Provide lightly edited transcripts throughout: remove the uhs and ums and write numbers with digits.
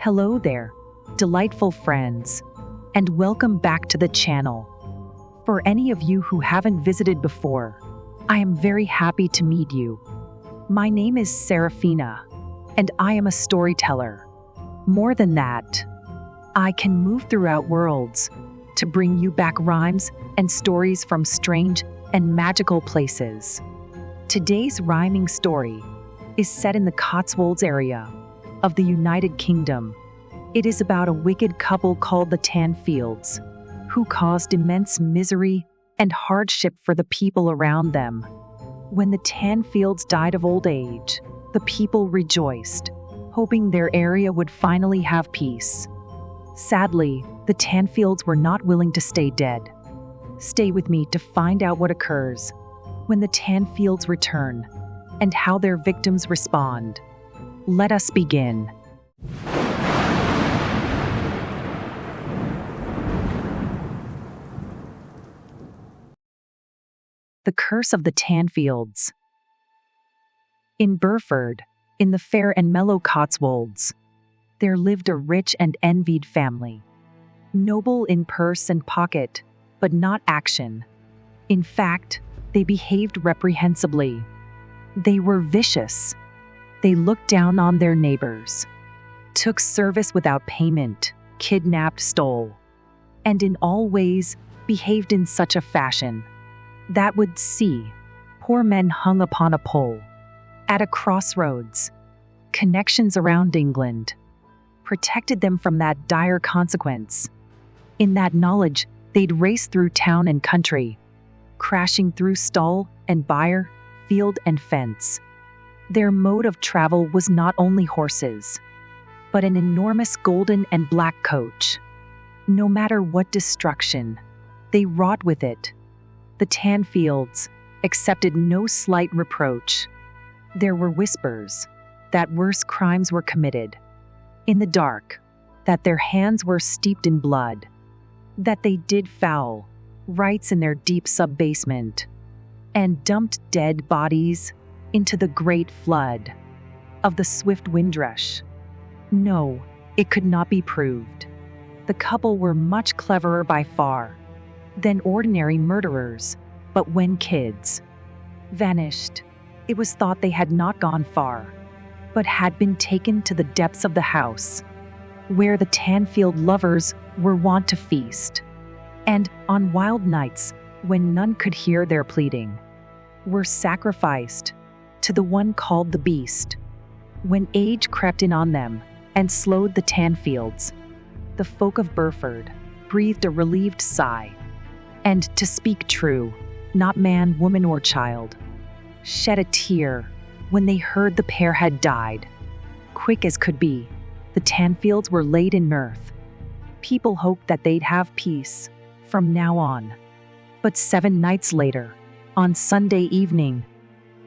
Hello there, delightful friends, and welcome back to the channel. For any of you who haven't visited before, I am very happy to meet you. My name is Seraphina, and I am a storyteller. More than that, I can move throughout worlds to bring you back rhymes and stories from strange and magical places. Today's rhyming story is set in the Cotswolds area of the United Kingdom. It is about a wicked couple called the Tanfields, who caused immense misery and hardship for the people around them. When the Tanfields died of old age, the people rejoiced, hoping their area would finally have peace. Sadly, the Tanfields were not willing to stay dead. Stay with me to find out what occurs when the Tanfields return and how their victims respond. Let us begin. The Curse of the Tanfields. In Burford, in the fair and mellow Cotswolds, there lived a rich and envied family. Noble in purse and pocket, but not action. In fact, they behaved reprehensibly. They were vicious. They looked down on their neighbors, took service without payment, kidnapped, stole, and in all ways behaved in such a fashion that would see poor men hung upon a pole. At a crossroads, connections around England protected them from that dire consequence. In that knowledge, they'd race through town and country, crashing through stall and byre, field and fence. Their mode of travel was not only horses, but an enormous golden and black coach. No matter what destruction, they wrought with it. The Tanfields accepted no slight reproach. There were whispers that worse crimes were committed. In the dark, that their hands were steeped in blood, that they did foul rites in their deep sub-basement, and dumped dead bodies into the great flood of the swift windrush. No, it could not be proved. The couple were much cleverer by far than ordinary murderers, but when kids vanished, it was thought they had not gone far, but had been taken to the depths of the house, where the Tanfield lovers were wont to feast, and on wild nights, when none could hear their pleading, were sacrificed to the one called the Beast. When age crept in on them and slowed the Tanfields, the folk of Burford breathed a relieved sigh, and to speak true, not man, woman, or child, shed a tear when they heard the pair had died. Quick as could be, the Tanfields were laid in mirth. People hoped that they'd have peace from now on. But 7 nights later, on Sunday evening,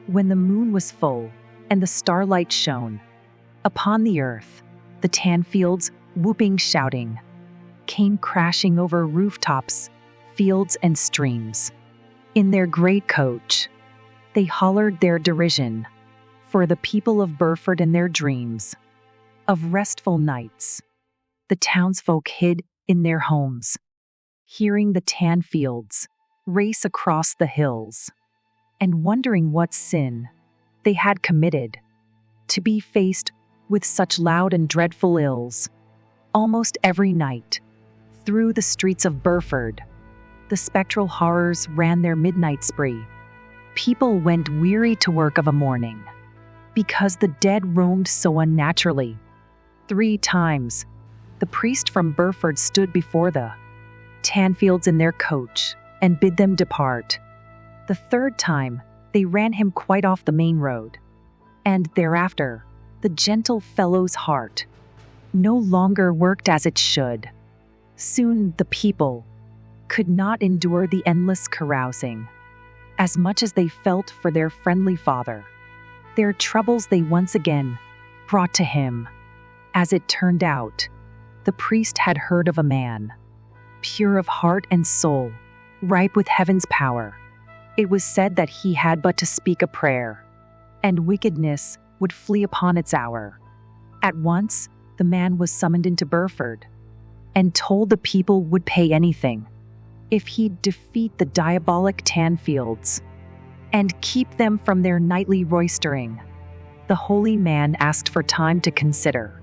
when the moon was full and the starlight shone upon the earth, the Tanfields, whooping, shouting, came crashing over rooftops, fields, and streams. In their great coach, they hollered their derision for the people of Burford and their dreams of restful nights. The townsfolk hid in their homes, hearing the Tanfields race across the hills, and wondering what sin they had committed to be faced with such loud and dreadful ills. Almost every night, through the streets of Burford, the spectral horrors ran their midnight spree. People went weary to work of a morning, because the dead roamed so unnaturally. 3 times, the priest from Burford stood before the Tanfields in their coach and bid them depart. The 3rd time, they ran him quite off the main road, and thereafter, the gentle fellow's heart no longer worked as it should. Soon the people could not endure the endless carousing, as much as they felt for their friendly father. Their troubles they once again brought to him. As it turned out, the priest had heard of a man, pure of heart and soul, ripe with heaven's power. It was said that he had but to speak a prayer, and wickedness would flee upon its hour. At once, the man was summoned into Burford and told the people would pay anything if he'd defeat the diabolic Tanfields and keep them from their nightly roistering. The holy man asked for time to consider.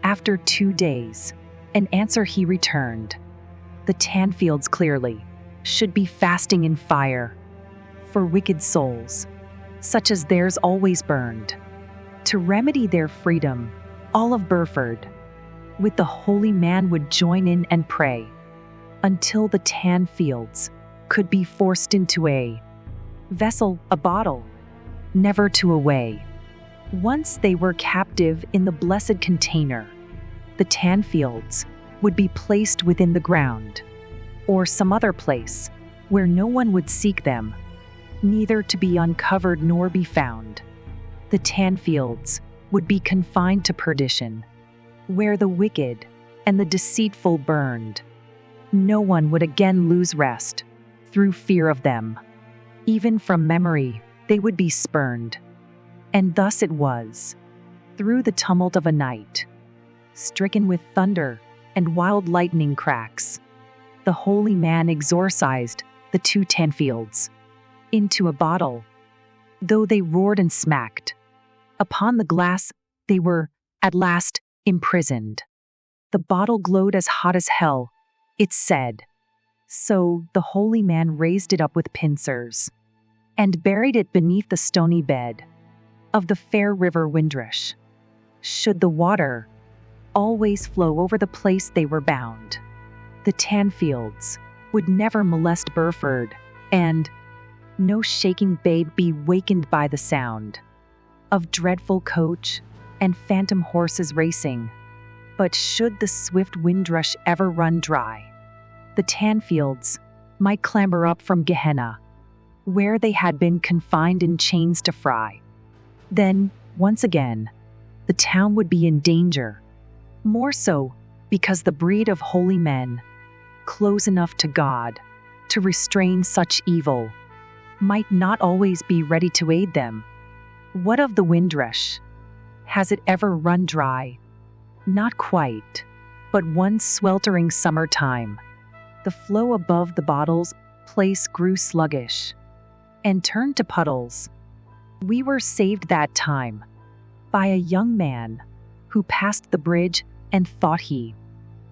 After 2 days, an answer he returned. The Tanfields clearly should be fasting in fire, for wicked souls, such as theirs always burned. To remedy their freedom, all of Burford, with the holy man would join in and pray, until the Tanfields could be forced into a vessel, a bottle, never to away. Once they were captive in the blessed container, the Tanfields would be placed within the ground, or some other place where no one would seek them, neither to be uncovered nor be found. The Tanfields would be confined to perdition, where the wicked and the deceitful burned. No one would again lose rest through fear of them. Even from memory, they would be spurned. And thus it was, through the tumult of a night, stricken with thunder and wild lightning cracks, the holy man exorcised the 2 Tanfields into a bottle. Though they roared and smacked upon the glass, they were, at last, imprisoned. The bottle glowed as hot as hell, it said. So the holy man raised it up with pincers and buried it beneath the stony bed of the fair river Windrush. Should the water always flow over the place they were bound, the Tanfields would never molest Burford, and no shaking babe be wakened by the sound of dreadful coach and phantom horses racing. But should the swift Windrush ever run dry, the Tanfields might clamber up from Gehenna, where they had been confined in chains to fry. Then, once again, the town would be in danger, more so because the breed of holy men, close enough to God to restrain such evil, might not always be ready to aid them. What of the Windrush? Has it ever run dry? Not quite, but one sweltering summertime, the flow above the bottle's place grew sluggish and turned to puddles. We were saved that time by a young man who passed the bridge and thought he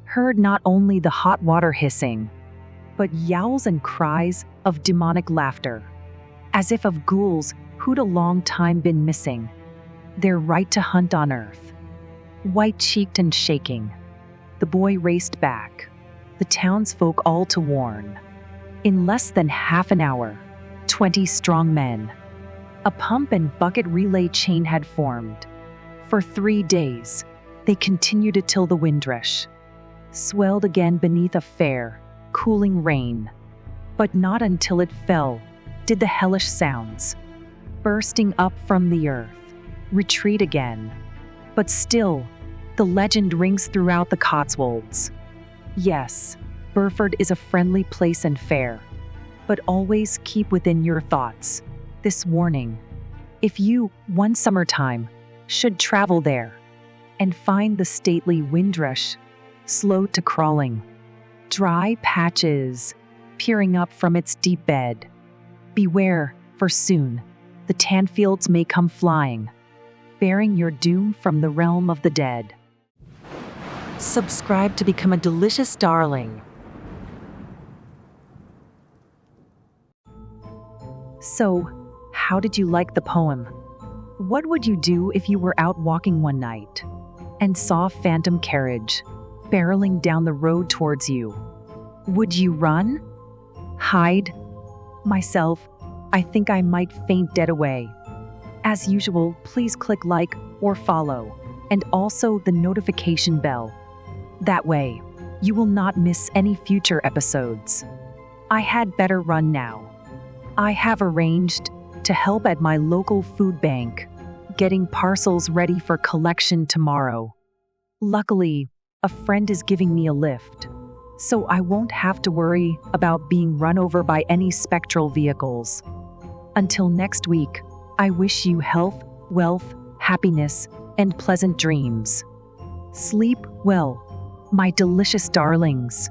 heard not only the hot water hissing, but yowls and cries of demonic laughter, as if of ghouls who'd a long time been missing their right to hunt on earth. White-cheeked and shaking, the boy raced back, the townsfolk all to warn. In less than half an hour, 20 strong men, a pump and bucket relay chain had formed. For 3 days, they continued to till the Windrush, swelled again beneath a fair, cooling rain. But not until it fell did the hellish sounds, bursting up from the earth, retreat again. But still, the legend rings throughout the Cotswolds. Yes, Burford is a friendly place and fair, but always keep within your thoughts this warning. If you, one summertime, should travel there and find the stately Windrush slow to crawling, dry patches peering up from its deep bed, beware, for soon the Tanfields may come flying, bearing your doom from the realm of the dead. Subscribe to become a delicious darling. So, how did you like the poem? What would you do if you were out walking one night and saw a phantom carriage barreling down the road towards you? Would you run? Hide? Myself, I think I might faint dead away. As usual, please click like or follow, and also the notification bell. That way, you will not miss any future episodes. I had better run now. I have arranged to help at my local food bank, getting parcels ready for collection tomorrow. Luckily, a friend is giving me a lift, so I won't have to worry about being run over by any spectral vehicles. Until next week, I wish you health, wealth, happiness, and pleasant dreams. Sleep well, my delicious darlings.